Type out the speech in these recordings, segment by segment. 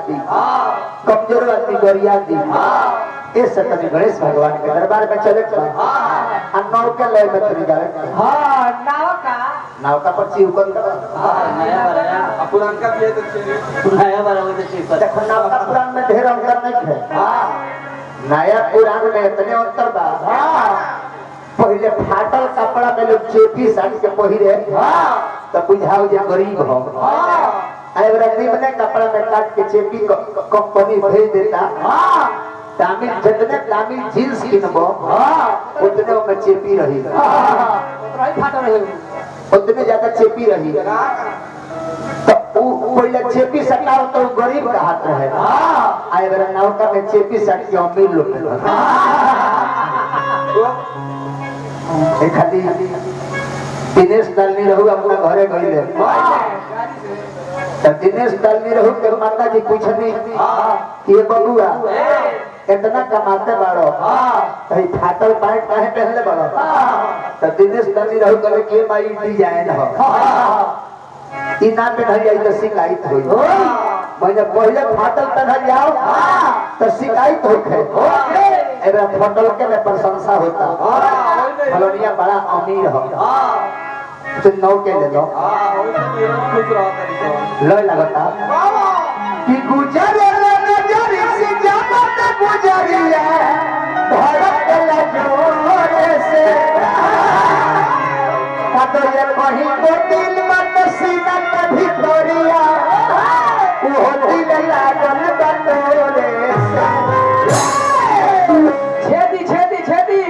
दी, कमजोर आदमी गरिया दी। इस तनी गणेश भगवान के दरबार में चले नाव के लय में तनी गावे नाव का पर्ची ऊपर पुरान का भी है तो नया बराबर तो चीज देखो नाव का पुराण में ढेर अंतर नहीं है। नया पुराण में इतने अंतर बा। पहले फाटल कपड़ा में लोग चेपी साड़ी के पहिरे तो बुझाओ जे गरीब हो। ने कपड़ा में काट के चेपी कंपनी भेज देता। दामी जितने दामी जींस किनबो उतने में चेपी रही, उतने ज्यादा चेपी रही। तो पहले चेपी सटाओ तो गरीब का हाथ रहे। आए बेरा नौका में चेपी सट के अमीर लोग खाली दिनेश दलनी रहू अपना घरे गईले तो दिनेश दलनी रहू के माता जी पूछनी ये बबुआ इतना कमाते बाड़ो फाटल पैंट काहे पहनले बाड़ो? तो दिनेश दलनी रहू करे के माई डिजाइन हो ई ना पहनाई आई तो शिकायत होई। मैंने पहले फाटल पहना जाओ तो शिकायत होखे। एबरा फाटल के में प्रशंसा होता। फलोनिया बड़ा अमीर हो तो नौ के ले लो लो लगता कि गुजरे नजर से जामत गुजरिया धड़क लजोरे से कतले कहीं को दिल मत सीना कभी तोरिया वो दिल लागल बटोरे से छेदी छेदी छेदी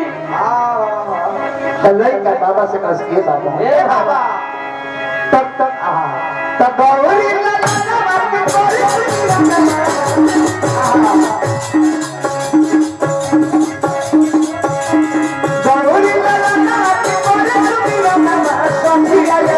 लई का बाबा से कस के बाबा ए बाबा तब तक तब गौरी ललना मत कोरी गौरी ललना मत कोरी समझिया ये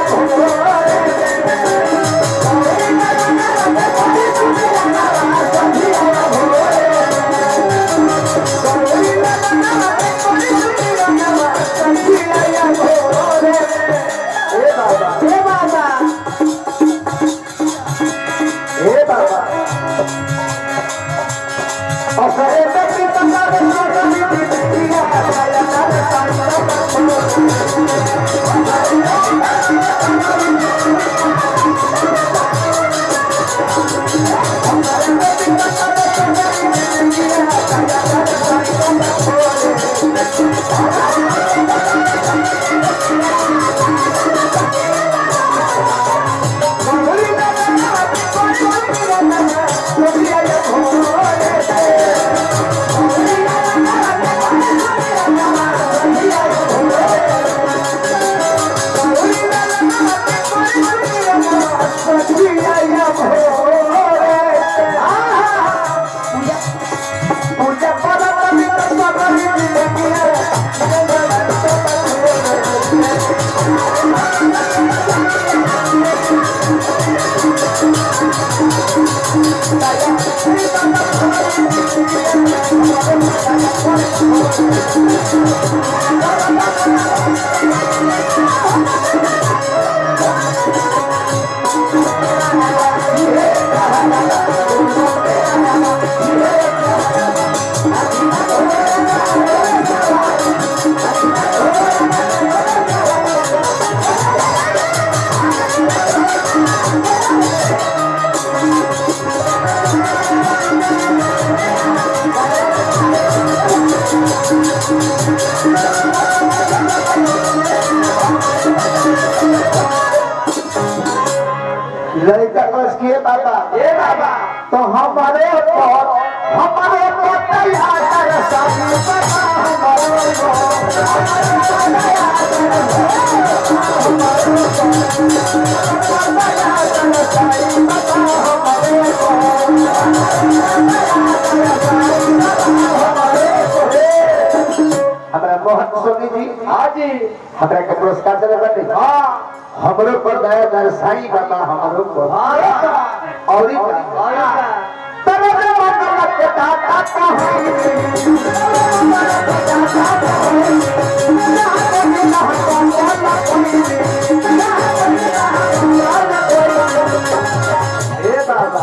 लड़का कस के बाबा ए बाबा तो हमारे तैयार शादी बता हमारा मोहन सोनी जी आज हमारा के पुरस्कार चले बटे हमरो पर दया दर्शाई बाबा हमरो पर और तरह मतलब के दाता का ए बाबा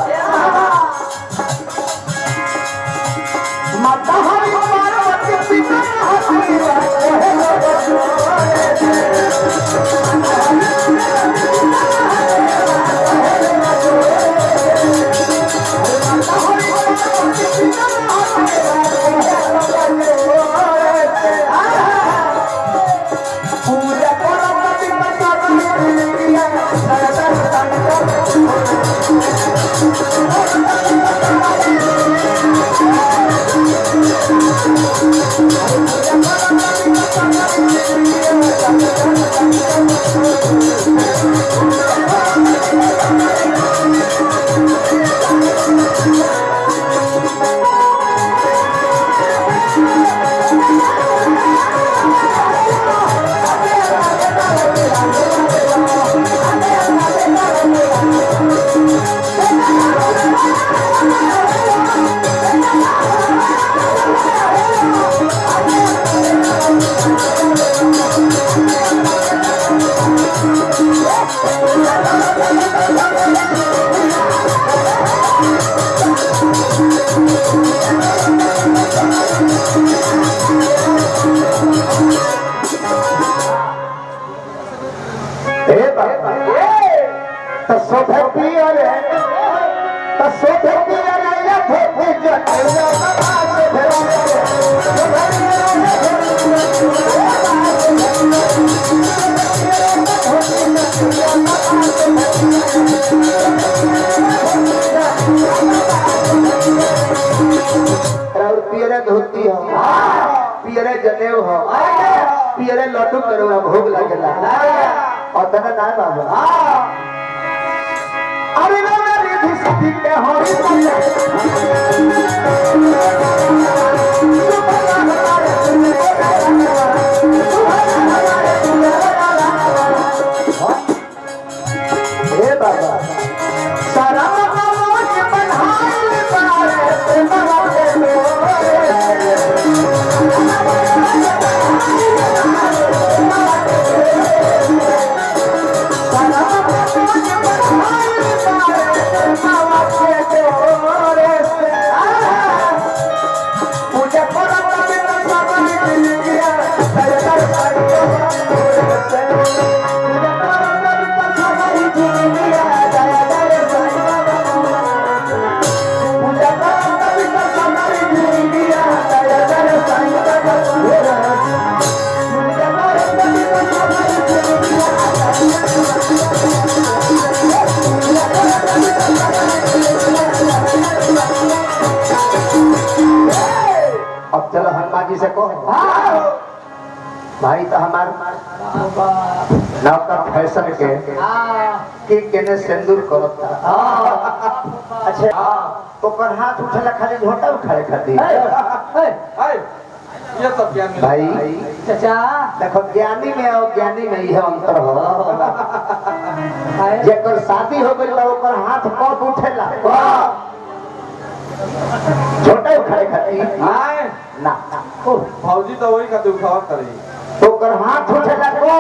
पियरे धोती हो, पियरे जनेऊ हो, पियरे लड्डू करुआ भोग लगेला और तना ना बाबा अरे ना रिधि सिद्धि के होई हे बाबा सारा के बन्हाइल बारे प्रेमवा के जी से कहो भाई तो हमार नौकर फैशन के केने सिंदूर करता अच्छा तो कर हाथ उठेला खाली झोटा उठाए खातिर ये सब ज्ञानी भाई चाचा देखो ज्ञानी में और ज्ञानी में यह अंतर हो जेकर शादी हो गई बा ओकर हाथ कब उठेला झोटा उठाए खातिर ना भौजी तो वही खाते उठावा करी तो कर हाथ उठेला को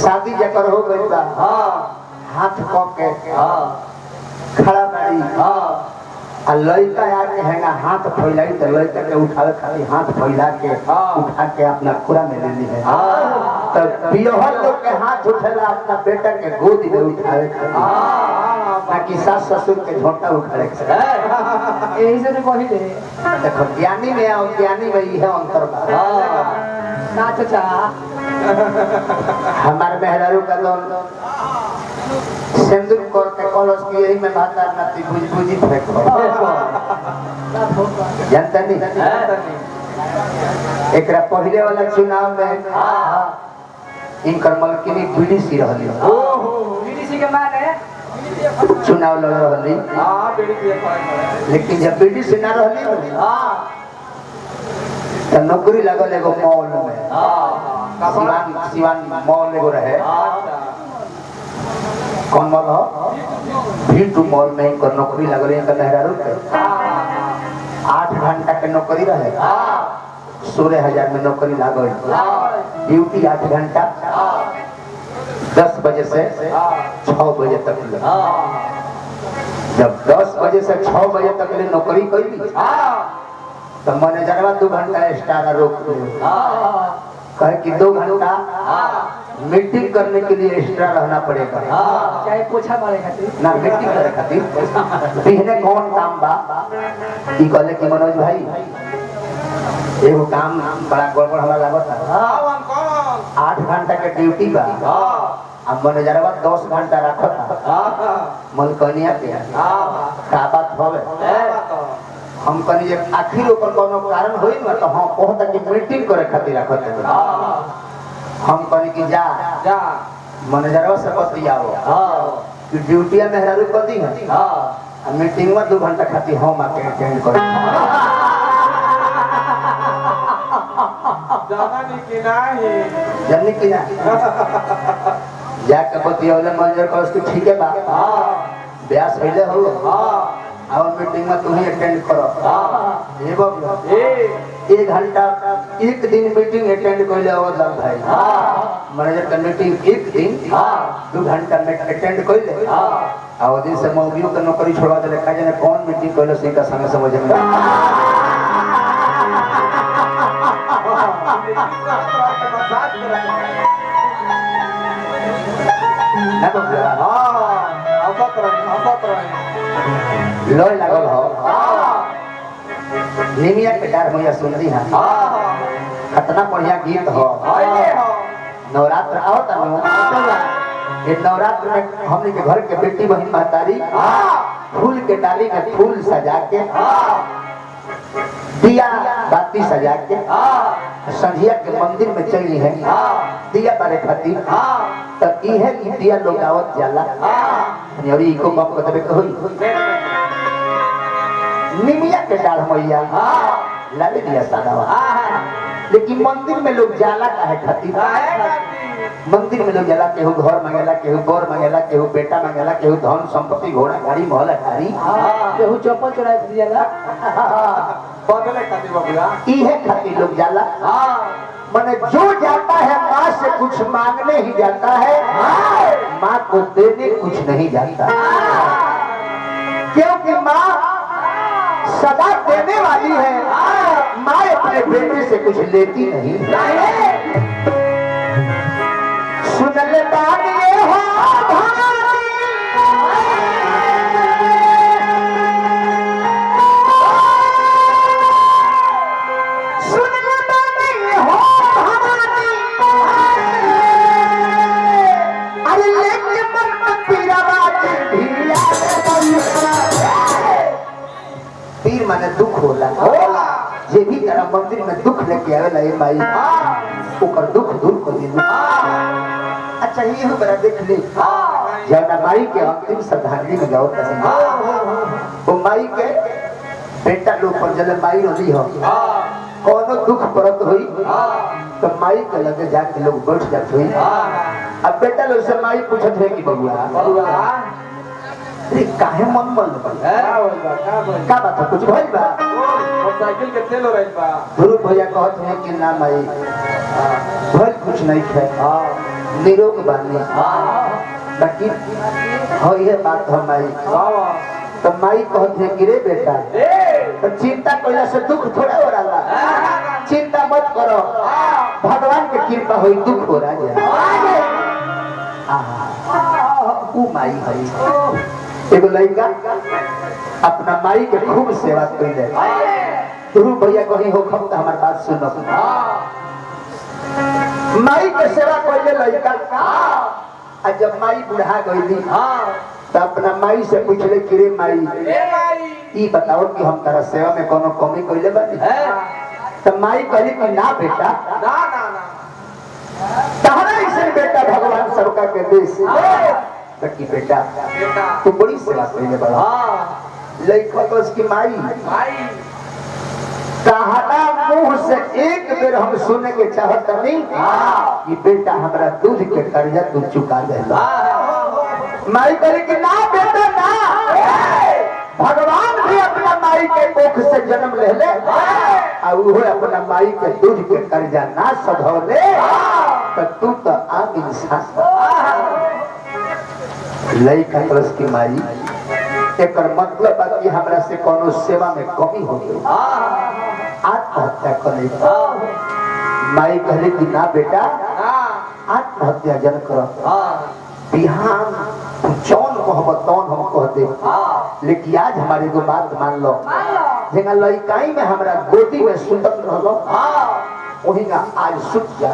शादी जकर हो गई बा हाथ को के खड़ा बाड़ी आ लड़का आके हैगा हाथ फैलाई तो लड़का के उठावे खाली हाथ फैला के उठा के अपना खुरा में लेनी है तो बिरहल लोग के हाथ उठेला अपना बेटा के गोद में उठावे खाली ताकि सास ससुर के झोंटा उखाड़े यही से तो पहिले देखो ज्ञानी में और ज्ञानी में यह अंतर बा ना चाचा हमारे मेहरारू का लोन सिंदूर कर के कलश की यही में भाता नाती बुझी फेंको जानता नहीं एकरा पहले वाला चुनाव में इनकर मलकिनी बीडीसी रहली बीडीसी के माने चुनाव लड़ रहली लेकिन जब बीडीसी ना रहली तो नौकरी लगल एगो मॉल में सिवान मॉल एगो रहे कौन मॉल हो V2 मॉल में इनकर नौकरी लगल इनकर मेहरारू के 8 घंटा के नौकरी रहे 16,000 में नौकरी लागल ड्यूटी 8 घंटा 10 बजे से 6 बजे तक जब 10 बजे से 6 बजे तक नौकरी कैली तो मैनेजरवा 2 घंटा एक्स्ट्रा रोक कहे कि 2 घंटा मीटिंग करने के लिए एक्स्ट्रा रहना पड़ेगा चाहे पोछा मारे खातिर ना मीटिंग करे खातिर बिहने कौन काम बा ई कहले कि मनोज भाई एगो काम बड़ा गड़बड़ हमरा लागता 8 घंटा के ड्यूटी बा अब मैनेजरवा 10 घंटा रखता मलकनिया के का बात होवे हम कनी जे आखिर ऊपर कोनो कारण होई ना तो हम कहता कि मीटिंग करे खातिर रखत हम कनी कि जा मैनेजरवा से बतियाओ कि ड्यूटिया मेहरारू कर दी है मीटिंग में 2 घंटा खातिर हम आके अटेंड कर जानी कि ना जाके बतियाओले मैनेजर को उसको ठीक है बा ब्यास पहले हो और मीटिंग में तुम ही अटेंड करो ये बाबू 1 घंटा एक दिन मीटिंग अटेंड कइले अवदल भाई मैनेजर का मीटिंग एक दिन 2 घंटा में अटेंड कइले और दिन से मौगियों का नौकरी छोड़वा देले का जाने कौन मीटिंग कइले से का संग समझ में ना तो लय लागल हो निमिया के डार मैया सुनरी है कितना बढ़िया गीत हो नवरात्र आओ तब ये नवरात्र में हमने के घर के बेटी बहन महतारी फूल के डाली में फूल सजा के दिया बाती सजा के संधिया के मंदिर में चली है दिया बारे खातिर तब इहे दिया लोग आवत जाला और इको बाप को तबे कहोई निमिया के डाल मैया लाले दिया सादा लेकिन मंदिर में लोग जाला काहे खातिर मंदिर में लोग जाला केहू घर मांगेला केहू बर मांगेला केहू बेटा मांगेला केहू धन संपत्ति घोड़ा गाड़ी महल गाड़ी केहू चप्पल चुरा दियाला बदले खातिर बाबूला इहे खातिर लोग जाला माने जो जाता है माँ से कुछ मांगने ही जाता है माँ को देने कुछ नहीं जाता क्योंकि माँ सदा देने वाली है माँ अपने बेटे से कुछ लेती नहीं सुन ले बानिए हो सुन ले बानिए हो अरे लेके मन पीरा बात पीर माने दुख होला जे भी तरह मंदिर में दुख लेके आवेला ए माई ओकर दुख दूर कर दी अच्छा ये हो बड़ा देख ले जब माई के अंतिम श्रद्धांजलि में जाओ वो माई के बेटा लोग पर जल माई रोली हो कोनो दुख परत हुई तो माई के लगे जाके लोग बैठ जाते हुई अब बेटा लोग से माई पूछत है कि बबुआ अरे काहे मन बन का बात है कुछ भइल बा मोटरसाइकिल के तेल हो रही बा ध्रुव भैया कहते हैं कि ना माई भइल कुछ नहीं है निरोग बानी बाकी हो ये बात हम माई तो माई कहते हैं कि रे बेटा तो चिंता कइला से दुख थोड़ा हो रहा चिंता मत करो भगवान की कृपा हुई दुख हो रहा है वो माई है एगो लड़का अपना माई के खूब सेवा कर दे ध्रुव भैया कहीं हो खम तो हमारी बात सुनो माई के सेवा कर दे लड़का आ जब माई बुढ़ा गई तो अपना माई से पूछले कि रे माई ई बताओ कि हम तेरा सेवा में कोनो कमी कइले बानी तो माई कहली कि ना बेटा ना ना ना तहरा इसे बेटा भगवान सबका के देश लकी बेटा तू बड़ी सेवा कइले बड़ा लइका तो उसकी माई कहना मुंह से एक बेर हम सुने के चाहत नहीं कि बेटा हमरा दूध के कर्जा तू चुका दे माई करे कि ना बेटा ना भगवान भी अपना माई के कोख से जन्म ले ले और वो अपना माई के दूध के कर्जा ना सधौले तो तू तो आम इंसान लइका तरस की माई एकर मतलब है कि हमरा से कोनो सेवा में कमी हो गई आत्महत्या करे माई कहले कि ना बेटा आत्महत्या जन करो बिहान जौन कहब तौन हम कह दे लेकिन आज हमारे को बात मान लो जेना लइकाई में हमरा गोदी में सुतत रहलो वही ना आज सुत जा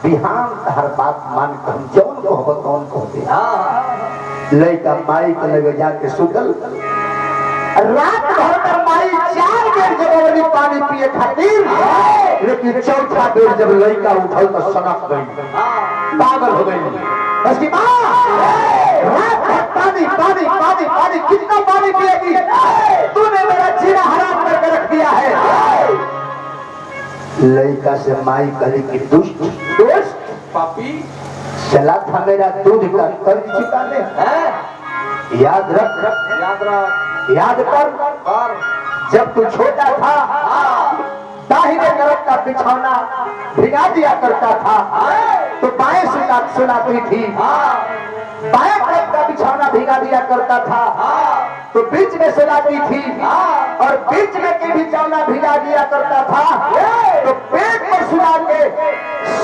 बिहान हर बात मान कर जौन कहब तौन कह दे लइका माई के लगे जाके सुतल रात भर में माई 4 बेर जबरदस्ती पानी पिए खातिर लेकिन चौथा बेर जब लइका उठल तो सनक गई पागल हो गई उसकी माँ रात भर पानी पानी पानी पानी कितना पानी पिएगी तूने मेरा जीना हराम करके रख दिया है लइका से माई कहली कि दुष्ट दोस्त पापी चला था मेरा दूध का कर्ज चुका ले याद रख याद कर जब तू छोटा था दाहिने तरफ का बिछौना भिगा दिया करता था तो बाएं सुनाती थी बाएं तरफ का बिछौना भिगा दिया करता था तो बीच में सुनाती थी और बीच में की बिछौना भिगा दिया करता था तो पेट में सुना के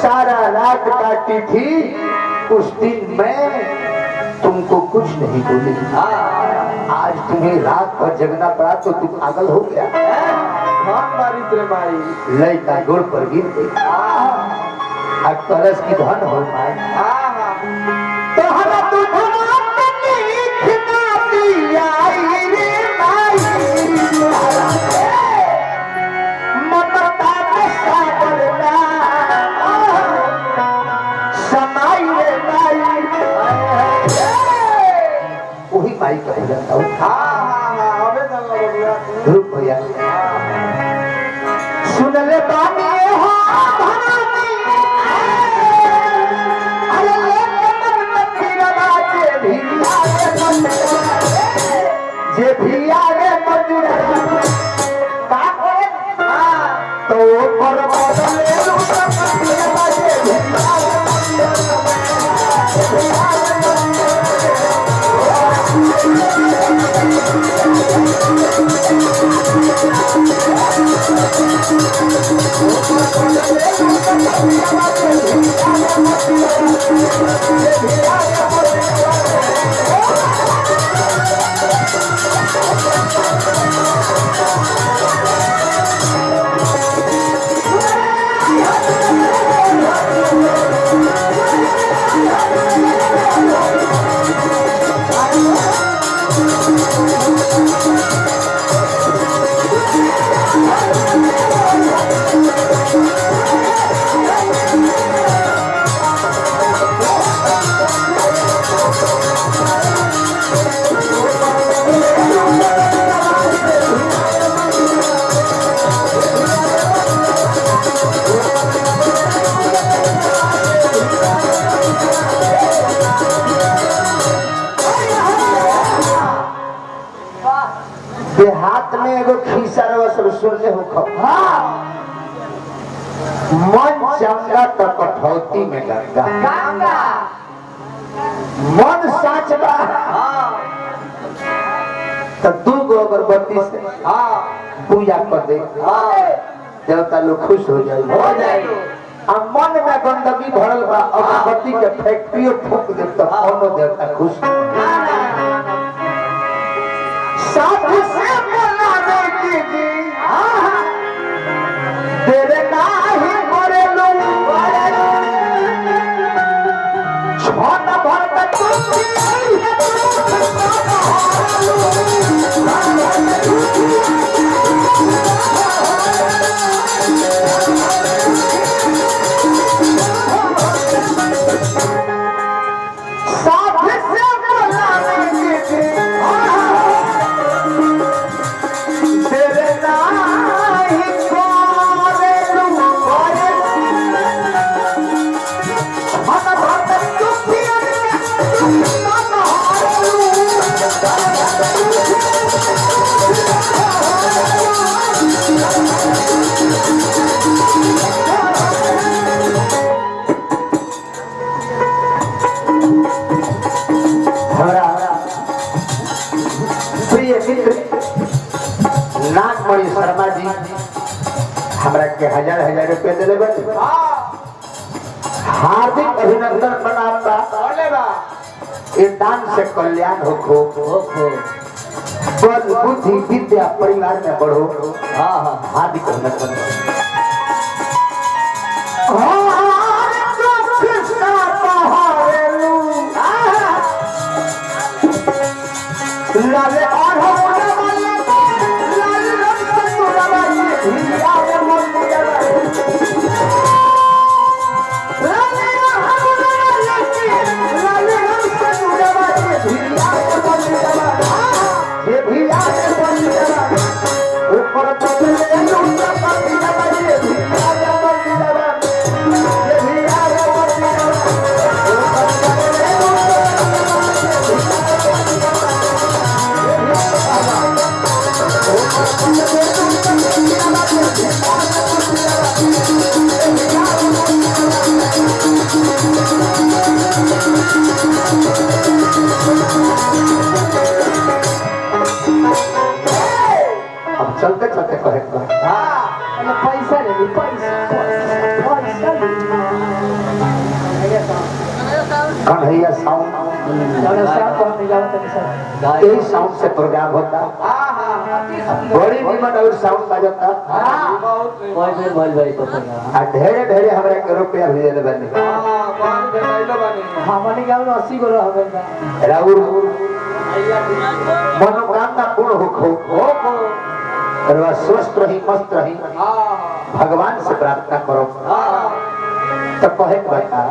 सारा रात काटती थी उस दिन मैं तुमको कुछ नहीं बोली आज तुम्हें रात भर जगना पड़ा तो तू पागल हो गया धान बारिश रे माई लड़का गोड़ पर गिर गई अब कलश की धन हो माई तो हमें तू वही माई कह जाता हूँ अबे चल बबुआ रुक भैया सुन ले बानी हो भवानी अरे लेके मन में फिरवा जे भी आगे मंजूर का तो पर बदले रूप फिरवा जे भी देहात में एगो खीसा रवा सुनले हो खब मन चंगा तो कठौती में गंगा मन साच बा तो दू गो अगरबत्ती से पूजा कर दे देवता लोग खुश हो जाए अब मन में गंदगी भरल बा अगरबत्ती के फैक्ट्रियों फूक दे तो कोनो देवता खुश साथ से बोलावे की तेरे नाही करे लो छोटा भर तू नागमणि शर्मा जी हमरा के हजार हजार रुपए दिले बन हार्दिक अभिनंदन बनाता ये दान से कल्याण हो बल बुद्धि विद्या परिवार में बढ़ो हार्दिक अभिनंदन चलते चलते कहे पैसा ले पैसा कन्हैया साउंड जरा साफ को हम जावत नहीं सर यही साउंड से प्रोग्राम होता बड़ी निमन और साउंड बजता आ ढेरे ढेरे हमरा के रुपया भेजले बने हमनी गांव में 80 गो रह गइल बा राउर मनोकामना पूर्ण हो और वह स्वस्थ रही मस्त रही भगवान से प्रार्थना करो तो कहे बता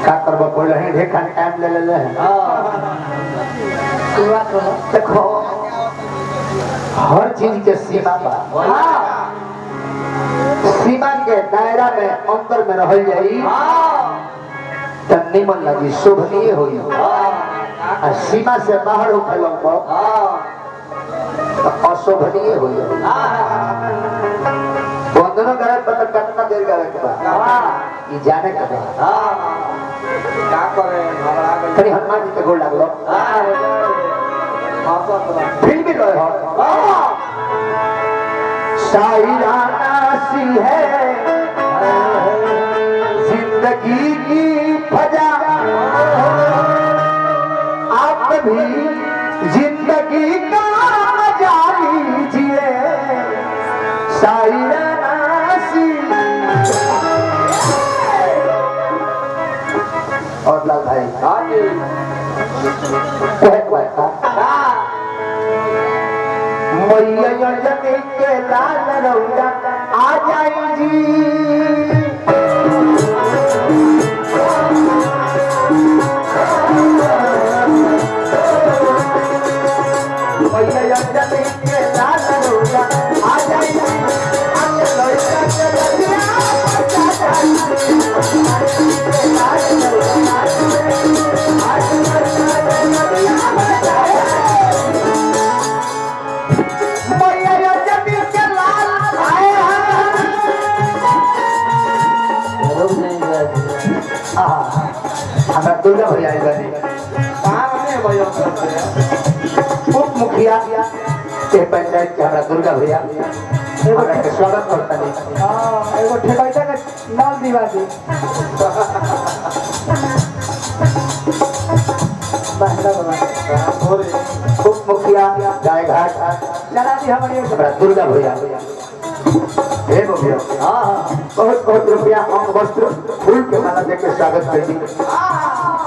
का करबो बोल रहे ढेका टाइम ले ले शुरुआत हो देखो हर चीज के सीमा बा सीमा के दायरा में अंदर में रह जाई त निमन लगी शोभनीय होई आ सीमा से बाहर उठल तो अशोभनीय होई बंधन करे पता कितना देर करे के बा ई जाने के बा क्या करे घबरा गई तनी हनुमान जी के गोल लागलो फिर भी लोए हो शायराना सी है जिंदगी की फजा आप भी जिंदगी का मजा लीजिए शायराना सी और लाल भाई मैया जमी के लाल रौदा आ जाई जी मैया जमी के लाल रौदा आ जाई जी आके लइका के लगिया बचा जाई लाल रौदा आज बचा लगिया बचा हमरा दुर्गा भैया आई बानी कहां बने भैया उप मुखिया के पंचायत के हमरा दुर्गा भैया हमरा के स्वागत करता नहीं हां एगो ठेकैता के नाम दिवा दी बहरा बाबा उप मुखिया गाय घाट चला दी हमारी हमरा दुर्गा भैया हे भैया बहुत बहुत रुपया अंक वस्त्र फूल के माला देके स्वागत करी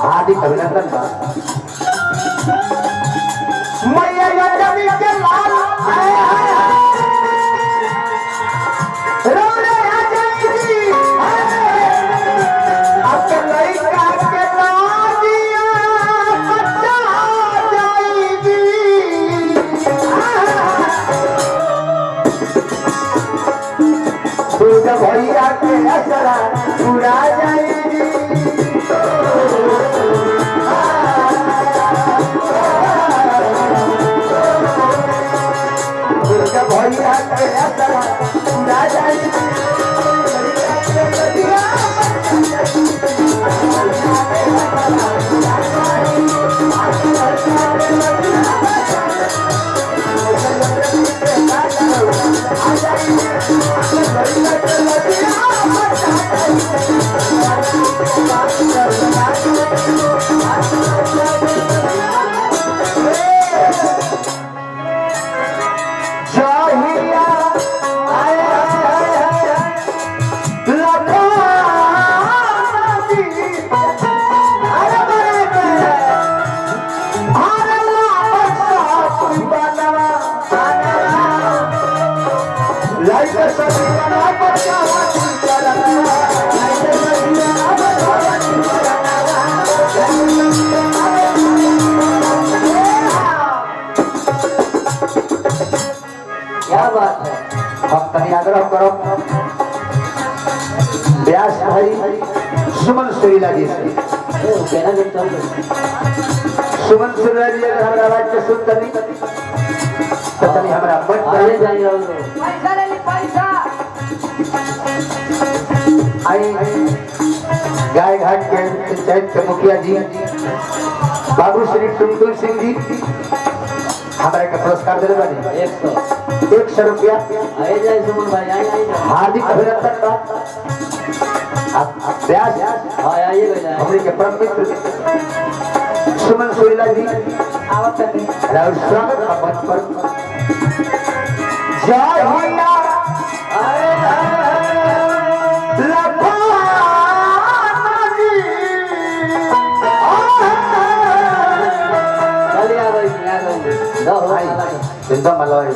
हार्दिक अभिनंदन बा मैया जमी के लाल रोले आ जाएगी आपके लइका के लाजिया बचा जाएगी दुर्गा भैया के असरा पूरा जाएगी दुर्गा भैया के असरा पूरा जाएगी क्या बात है हम तनी आग्रह करो व्यास भाई सुमन सुरीला जी से सुमन सुरीला जी हमरा आवाज के सुन तनी तो तनी हमरा मन आए जाई पैसा ले ली पैसा आई गाय घाट के पंचायत के मुखिया जी बाबू श्री टुनटुन सिंह जी हमारे का पुरस्कार दिले बानी 100 100 रुपया आए जाए सुमन भाई आइए हार्दिक अभिनंदन का व्यास हाँ आइए भैया हमने के परम मित्र सुमन सुरीला जी आवत नहीं राउर स्वागत का मंच पर जय भैया चलिए आ गई दो चिंता मलवाई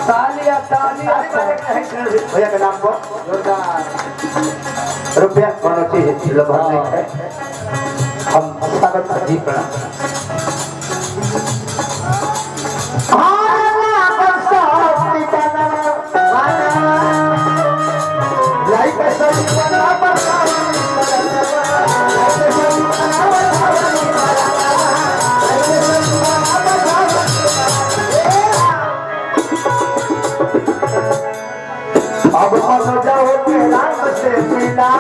तालिया तालिया भैया के नाम पर जोरदार रुपया कोनो चीज लगभग नहीं है हम स्वागत जी प्रणाम अब जाओ के राम से मिला